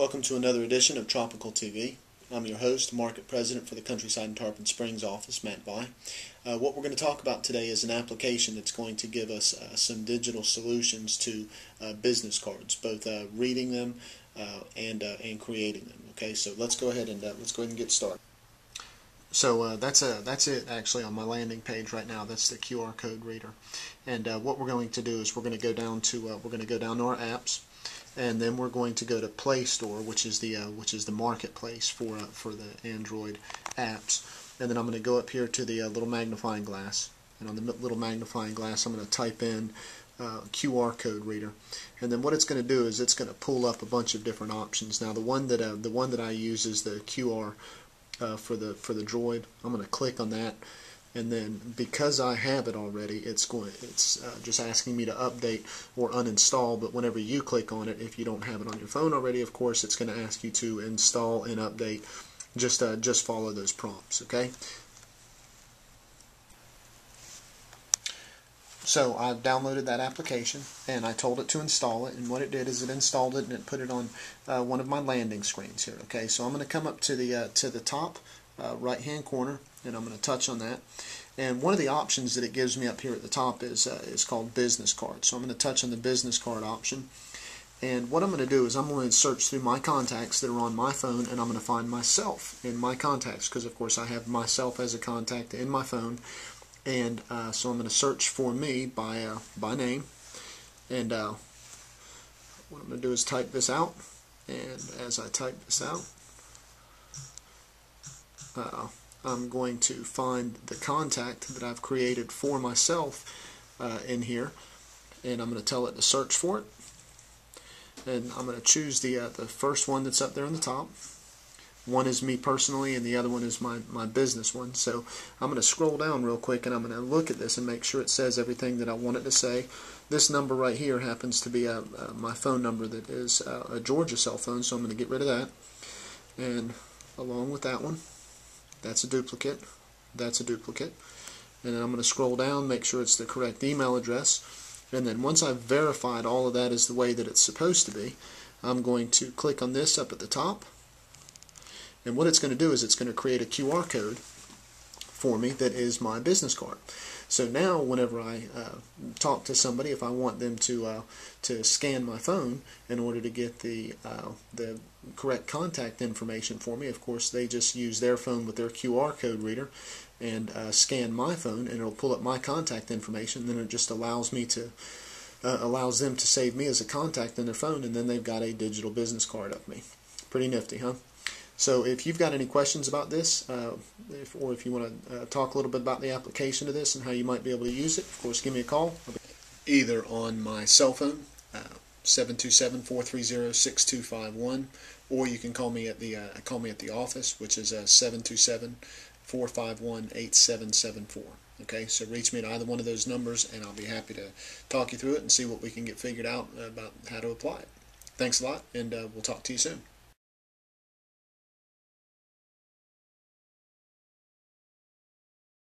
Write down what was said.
Welcome to another edition of Tropical TV. I'm your host, Market President for the Countryside and Tarpon Springs office, Matt By. What we're going to talk about today is an application that's going to give us some digital solutions to business cards, both reading them and creating them. Okay, so let's go ahead and get started. So that's it actually on my landing page right now. That's the QR code reader, and what we're going to do is we're going to go down to our apps. And then we're going to go to Play Store, which is the marketplace for the Android apps. And then I'm going to go up here to the little magnifying glass, and on the little magnifying glass, I'm going to type in QR code reader. And then what it's going to do is it's going to pull up a bunch of different options. Now the one that I use is the QR for the Droid. I'm going to click on that. And then because I have it already, it's just asking me to update or uninstall. But whenever you click on it, if you don't have it on your phone already, of course, it's going to ask you to install and update. Just follow those prompts, okay? So I've downloaded that application and I told it to install it, and what it did is it installed it and it put it on one of my landing screens here. Okay, so I'm going to come up to the top right hand corner, and I'm going to touch on that. And one of the options that it gives me up here at the top is called business card. So I'm going to touch on the business card option, and what I'm going to do is I'm going to search through my contacts that are on my phone, and I'm going to find myself in my contacts, because of course I have myself as a contact in my phone. And so I'm going to search for me by name, and what I'm going to do is type this out, and as I type this out, I'm going to find the contact that I've created for myself in here, and I'm going to tell it to search for it, and I'm going to choose the first one that's up there on the top. One is me personally, and the other one is my business one. So I'm going to scroll down real quick, and I'm going to look at this and make sure it says everything that I want it to say. This number right here happens to be my phone number that is a Georgia cell phone, so I'm going to get rid of that. And along with that one, that's a duplicate. That's a duplicate. And then I'm going to scroll down, make sure it's the correct email address. And then once I've verified all of that is the way that it's supposed to be, I'm going to click on this up at the top. And what it's going to do is it's going to create a QR code for me that is my business card. So now whenever I talk to somebody, if I want them to scan my phone in order to get the correct contact information for me, of course they just use their phone with their QR code reader and scan my phone, and it'll pull up my contact information. Then it just allows them to save me as a contact in their phone, and then they've got a digital business card of me. Pretty nifty, huh? So if you've got any questions about this, or if you want to talk a little bit about the application of this and how you might be able to use it, of course, give me a call. Either on my cell phone, 727-430-6251, or you can call me at the office, which is 727-451-8774. Okay, so reach me at either one of those numbers, and I'll be happy to talk you through it and see what we can get figured out about how to apply it. Thanks a lot, and we'll talk to you soon.